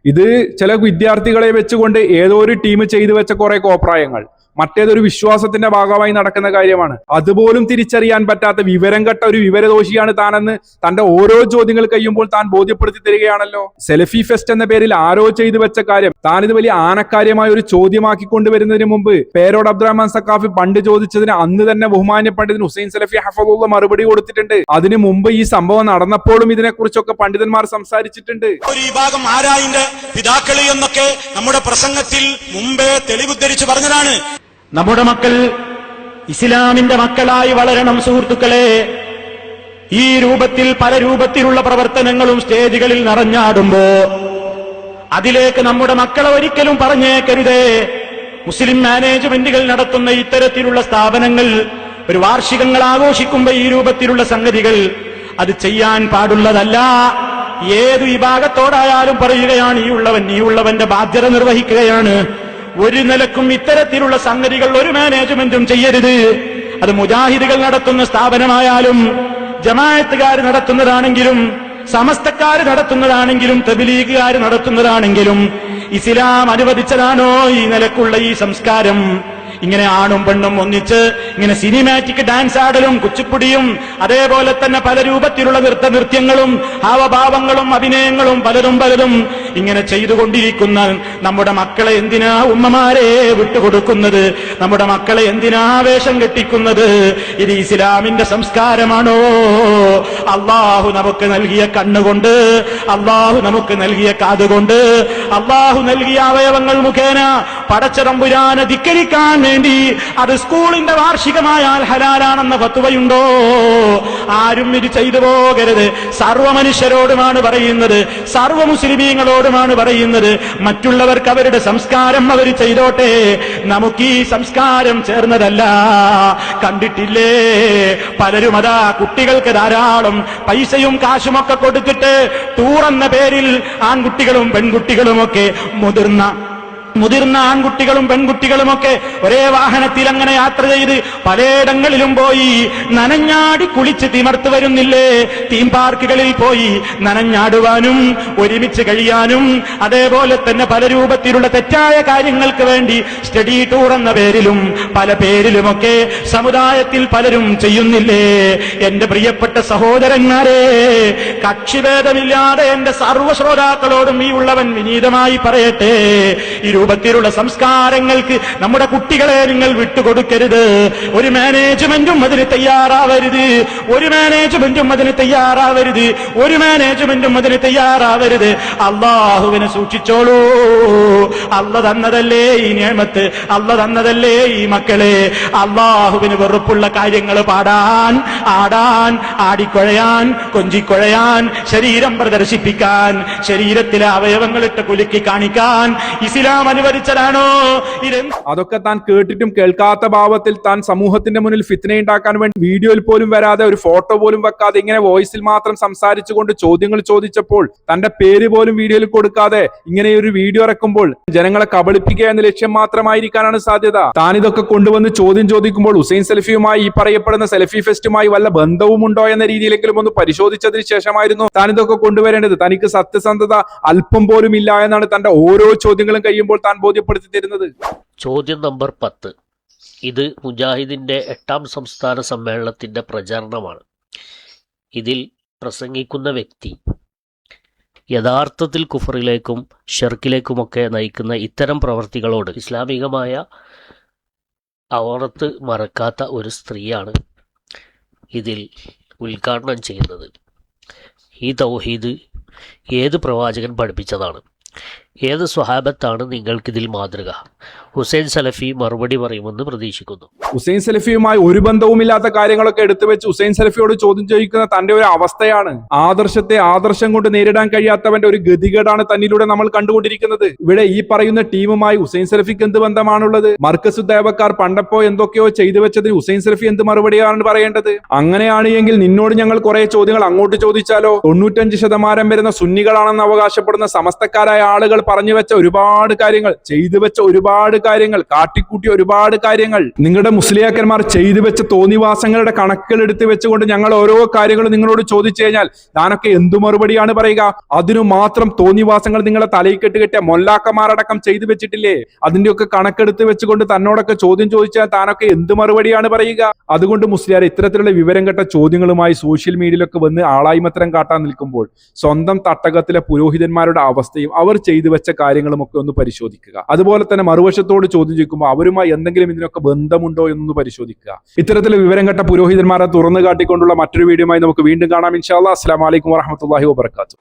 ഇത് ചില വിദ്യാർത്ഥികളെ വെച്ചുകൊണ്ട് ഏതോ ഒരു ടീം ചെയ്തു വെച്ച കുറെ കോപ്രായങ്ങൾ, മറ്റേതൊരു വിശ്വാസത്തിന്റെ ഭാഗമായി നടക്കുന്ന കാര്യമാണ്. അതുപോലും തിരിച്ചറിയാൻ പറ്റാത്ത വിവരം കെട്ട ഒരു വിവരദോഷിയാണ് താനെന്ന് തന്റെ ഓരോ ചോദ്യങ്ങൾ കഴിയുമ്പോൾ താൻ ബോധ്യപ്പെടുത്തി തരികയാണല്ലോ. സെലഫി ഫെസ്റ്റ് എന്ന പേരിൽ ആരോ ചെയ്തു വെച്ച കാര്യം താനിത് വലിയ ആനക്കാര്യമായ ഒരു ചോദ്യമാക്കി കൊണ്ടുവരുന്നതിന് മുമ്പ് പേരോട് അബ്ദുറഹ്മാൻ സഖാഫി പണ്ട് ചോദിച്ചതിന് അന്ന് തന്നെ ബഹുമാന്യ പണ്ഡിതൻ ഹുസൈൻ സലഫി ഹഫളുള്ള മറുപടി കൊടുത്തിട്ടുണ്ട്. അതിനു മുമ്പ് ഈ സംഭവം നടന്നപ്പോഴും ഇതിനെക്കുറിച്ചൊക്കെ പണ്ഡിതന്മാർ സംസാരിച്ചിട്ടുണ്ട്. ഒരു വിഭാഗം ആരായിന്റെ പിതാക്കളി എന്നൊക്കെ നമ്മുടെ പ്രസംഗത്തിൽ മുമ്പേ തെളിവുദ്ധരിച്ച് പറഞ്ഞതാണ്. നമ്മുടെ മക്കൾ ഇസ്ലാമിന്റെ മക്കളായി വളരണം സുഹൃത്തുക്കളെ. ഈ രൂപത്തിൽ പല രൂപത്തിലുള്ള പ്രവർത്തനങ്ങളും സ്റ്റേജുകളിൽ നിറഞ്ഞാടുമ്പോ അതിലേക്ക് നമ്മുടെ മക്കളെ ഒരിക്കലും പറഞ്ഞേക്കരുതേ. മുസ്ലിം മാനേജ്മെന്റുകൾ നടത്തുന്ന ഇത്തരത്തിലുള്ള സ്ഥാപനങ്ങൾ ഒരു വാർഷികങ്ങൾ ആഘോഷിക്കുമ്പോ ഈ രൂപത്തിലുള്ള സംഗതികൾ അത് ചെയ്യാൻ പാടുള്ളതല്ല. ഏതു വിഭാഗത്തോടായാലും പറയുകയാണ്, ഈ ഉള്ളവന്റെ ബാധ്യത നിർവഹിക്കുകയാണ്. ഒരു നിലക്കും ഇത്തരത്തിലുള്ള സംഗതികൾ ഒരു മാനേജ്മെന്റും ചെയ്യരുത്. അത് മുജാഹിദുകൾ നടത്തുന്ന സ്ഥാപനമായാലും ജമാഅത്തുകാർ നടത്തുന്നതാണെങ്കിലും സമസ്തക്കാർ നടത്തുന്നതാണെങ്കിലും തബ്ലീഗുകാർ നടത്തുന്നതാണെങ്കിലും ഇസ്ലാം അനുവദിച്ചതാണോ ഈ നിലക്കുള്ള ഈ സംസ്കാരം? ഇങ്ങനെ ആണും പെണ്ണും ഒന്നിച്ച് ഇങ്ങനെ സിനിമാറ്റിക് ഡാൻസ് ആടലും കുച്ചിപ്പുടിയും അതേപോലെ തന്നെ പല രൂപത്തിലുള്ള നൃത്യങ്ങളും ഹാവഭാവങ്ങളും അഭിനയങ്ങളും പലതും ഇങ്ങനെ ചെയ്തുകൊണ്ടിരിക്കുന്ന നമ്മുടെ മക്കളെ എന്തിനാ ഉമ്മമാരെ വിട്ടുകൊടുക്കുന്നത്? നമ്മുടെ മക്കളെ എന്തിനാ വേഷം കെട്ടിക്കുന്നത്? ഇത് ഇസ്ലാമിന്റെ സംസ്കാരമാണോ? അള്ളാഹു നമുക്ക് നൽകിയ കണ്ണുകൊണ്ട്, അള്ളാഹു നമുക്ക് നൽകിയ കാതുകൊണ്ട്, അള്ളാഹു നൽകിയ അവയവങ്ങൾ മുഖേന പടച്ചതമ്പുരാനെ ധിക്കരിക്കാൻ വേണ്ടി അത് സ്കൂളിന്റെ വാർഷികമായാൽ ഹലാലാണെന്ന ഫത്വയുണ്ടോ? ആരും ഇത് ചെയ്തു പോകരുത്. സർവ്വ മനുഷ്യരോടുമാണ് പറയുന്നത്, സർവ്വ മുസ്ലിമീങ്ങളോടുമാണ് പറയുന്നത്. മറ്റുള്ളവർക്ക് അവരുടെ സംസ്കാരം അവർ ചെയ്തോട്ടെ, നമുക്ക് ഈ സംസ്കാരം ചേർന്നതല്ല. കണ്ടിട്ടില്ലേ പലരും അതാ കുട്ടികൾക്ക് ധാരാളം പൈസയും കാശുമൊക്കെ കൊടുത്തിട്ട് ടൂർ എന്ന പേരിൽ ആൺകുട്ടികളും പെൺകുട്ടികളുമൊക്കെ മുതിർന്ന ആൺകുട്ടികളും പെൺകുട്ടികളുമൊക്കെ ഒരേ വാഹനത്തിൽ അങ്ങനെ യാത്ര ചെയ്ത് പലയിടങ്ങളിലും പോയി നനഞ്ഞാടി കുളിച്ച് തിമർത്ത് വരുന്നില്ലേ? തീം പാർക്കുകളിൽ പോയി നനഞ്ഞാടുവാനും ഒരുമിച്ച് കഴിയാനും അതേപോലെ തന്നെ പല രൂപത്തിലുള്ള തെറ്റായ കാര്യങ്ങൾക്ക് വേണ്ടി സ്റ്റഡി ടൂർ എന്ന പേരിലും പല പേരിലുമൊക്കെ സമുദായത്തിൽ പലരും ചെയ്യുന്നില്ലേ? എന്റെ പ്രിയപ്പെട്ട സഹോദരന്മാരെ, കക്ഷിഭേദമില്ലാതെ എന്റെ സർവ്വശ്രോതാക്കളോടും ഈ ഉള്ളവൻ വിനീതമായി പറയട്ടെ, ഈ രൂപത്തിലുള്ള സംസ്കാരങ്ങൾക്ക് നമ്മുടെ കുട്ടികളെ നിങ്ങൾ വിട്ടുകൊടുക്കരുത്. ഒരു മാനേജ്മെന്റും അതിന് തയ്യാറാവരുത്. അള്ളാഹുവിനെ സൂക്ഷിച്ചോളൂ. അള്ള തന്നതല്ലേ ഈ നിഅമത്ത്, അള്ള തന്നതല്ലേ ഈ മക്കളെ. അള്ളാഹുവിന് വെറുപ്പുള്ള കാര്യങ്ങൾ പാടാൻ, ആടാൻ, ആടിക്കൊഴയാൻ, കൊഞ്ചിക്കൊഴയാൻ, ശരീരം പ്രദർശിപ്പിക്കാൻ, ശരീരത്തിലെ അവയവങ്ങളിട്ട് കുലുക്കി കാണിക്കാൻ ഇസ്ലാം അനുവദിച്ചതാണോ? അതൊക്കെ താൻ കേട്ടിട്ടും കേൾക്കാത്ത ഭാവത്തിൽ താൻ സമൂഹത്തിന്റെ മുന്നിൽ ഫിത്നയുണ്ടാക്കാൻ വേണ്ടി വീഡിയോയിൽ പോലും വരാതെ ഒരു ഫോട്ടോ പോലും വെക്കാതെ ഇങ്ങനെ വോയിസിൽ മാത്രം സംസാരിച്ചുകൊണ്ട് ചോദ്യങ്ങൾ ചോദിച്ചപ്പോൾ തന്റെ പേര് പോലും വീഡിയോയിൽ കൊടുക്കാതെ ഇങ്ങനെ ഒരു വീഡിയോ ഇറക്കുമ്പോൾ ജനങ്ങളെ കബളിപ്പിക്കുക എന്ന ലക്ഷ്യം മാത്രമായിരിക്കാനാണ് സാധ്യത. താൻ ഇതൊക്കെ കൊണ്ടുവന്ന് ചോദ്യം ചോദിക്കുമ്പോൾ ഹുസൈൻ സലഫിയുമായി ഈ പറയപ്പെടുന്ന സലഫി ഫെസ്റ്റുമായി വല്ല ബന്ധവുമുണ്ടോ എന്ന രീതിയിലെങ്കിലും ഒന്ന് പരിശോധിച്ചതിന് ശേഷമായിരുന്നു താൻ ഇതൊക്കെ കൊണ്ടുവരേണ്ടത്. തനിക്ക് സത്യസന്ധത അല്പം പോലും ഇല്ല എന്നാണ് തന്റെ ഓരോ ചോദ്യങ്ങളും കഴിയുമ്പോൾ താൻ ബോധ്യപ്പെടുത്തി തരുന്നത്. ചോദ്യം നമ്പർ 10. ഇത് മുജാഹിദിന്റെ 8ാം സംസ്ഥാന സമ്മേളനത്തിന്റെ പ്രചരണമാണ്. ഇതിൽ പ്രസംഗിക്കുന്ന വ്യക്തി യഥാർത്ഥത്തിൽ കുഫറിലേക്കും ഷിർക്കിലേക്കുമൊക്കെ നയിക്കുന്ന ഇത്തരം പ്രവർത്തികളോട് ഇസ്ലാമികമായ ഔറത്ത് മറക്കാത്ത ഒരു സ്ത്രീയാണ് ഇതിൽ ഉദ്ഘാടനം ചെയ്യുന്നത്. ഈ തൗഹീദ് ഏത് പ്രവാചകൻ പഠിപ്പിച്ചതാണ്? ഏത് സ്വഹാബത്താണ് നിങ്ങൾക്കിതിൽ മാതൃക? ഹുസൈൻ സലഫി മറുപടി പറയുമെന്ന് പ്രതീക്ഷിക്കുന്നു. ഹുസൈൻ സലഫിയുമായി ഒരു ബന്ധവുമില്ലാത്ത കാര്യങ്ങളൊക്കെ എടുത്തു വെച്ച് ഹുസൈൻ സലഫിയോട് ചോദ്യം ചോദിക്കുന്ന തന്റെ ഒരു അവസ്ഥയാണ്. ആദർശത്തെ ആദർശം കൊണ്ട് നേരിടാൻ കഴിയാത്തവന്റെ ഒരു ഗതികേടാണ് തന്നിലൂടെ നമ്മൾ കണ്ടുകൊണ്ടിരിക്കുന്നത്. ഇവിടെ ഈ പറയുന്ന ടീമുമായി ഹുസൈൻ സലഫിക്ക് എന്ത് ബന്ധമാണുള്ളത്? മർക്കസ് ദേവക്കാർ പണ്ടപ്പോ എന്തൊക്കെയോ ചെയ്തു വെച്ചതിന് ഹുസൈൻ സലഫി എന്ത് മറുപടിയാണ് പറയേണ്ടത്? അങ്ങനെയാണ് എങ്കിൽ നിന്നോട് ഞങ്ങൾ കുറെ ചോദ്യങ്ങൾ അങ്ങോട്ട് ചോദിച്ചാലോ? 95% വരുന്ന സുന്നികളാണെന്ന് അവകാശപ്പെടുന്ന സമസ്തക്കാരായ ആളുകൾ പറഞ്ഞു വെച്ച ഒരുപാട് കാര്യങ്ങൾ, ചെയ്തു വെച്ച ഒരുപാട് കാര്യങ്ങൾ, കാട്ടിക്കൂട്ടിയ ഒരുപാട് കാര്യങ്ങൾ, നിങ്ങളുടെ മുസ്ലിയാക്കന്മാർ ചെയ്തു വെച്ച തോന്നിവാസങ്ങളുടെ കണക്കുകൾ എടുത്തു വെച്ചുകൊണ്ട് ഞങ്ങൾ ഓരോ കാര്യങ്ങളും നിങ്ങളോട് ചോദിച്ചു കഴിഞ്ഞാൽ താനൊക്കെ എന്തു മറുപടിയാണ് പറയുക? അതിനു മാത്രം തോന്നിവാസങ്ങൾ നിങ്ങളെ തലയിൽ കെട്ടുകെട്ടിയ മൊല്ലാക്കന്മാരടക്കം ചെയ്തു വെച്ചിട്ടില്ലേ? അതിന്റെയൊക്കെ കണക്കെടുത്ത് വെച്ചുകൊണ്ട് തന്നോടൊക്കെ ചോദ്യം ചോദിച്ചാൽ താനൊക്കെ എന്ത് മറുപടിയാണ് പറയുക? അതുകൊണ്ട് മുസ്ലിയാർ ഇത്തരത്തിലുള്ള വിവരം കെട്ട ചോദ്യങ്ങളുമായി സോഷ്യൽ മീഡിയയിലൊക്കെ വന്ന് ആളായ്മത്തരം കാട്ടാൻ നിൽക്കുമ്പോൾ സ്വന്തം തട്ടകത്തിലെ പുരോഹിതന്മാരുടെ അവസ്ഥയും അവർ ചെയ്തു വെച്ച കാര്യങ്ങളും ഒക്കെ ഒന്ന് പരിശോധിക്കുക. അതുപോലെ തന്നെ മറുവശത്തോട് ചോദ്യം ചോദിക്കുമ്പോൾ അവരുമായി എന്തെങ്കിലും ഇതിനൊക്കെ ബന്ധമുണ്ടോ എന്നൊന്ന് പരിശോധിക്കുക. ഇത്തരത്തിലെ വിവരം കെട്ട പുരോഹിതന്മാരെ തുറന്നു കാട്ടിക്കൊണ്ടുള്ള മറ്റൊരു വീഡിയോയുമായി നമുക്ക് വീണ്ടും കാണാം. ഇൻഷാ അല്ലാഹ്. അസ്സലാമു അലൈക്കും വറഹ്മത്തുള്ളാഹി വബറകാതുഹു.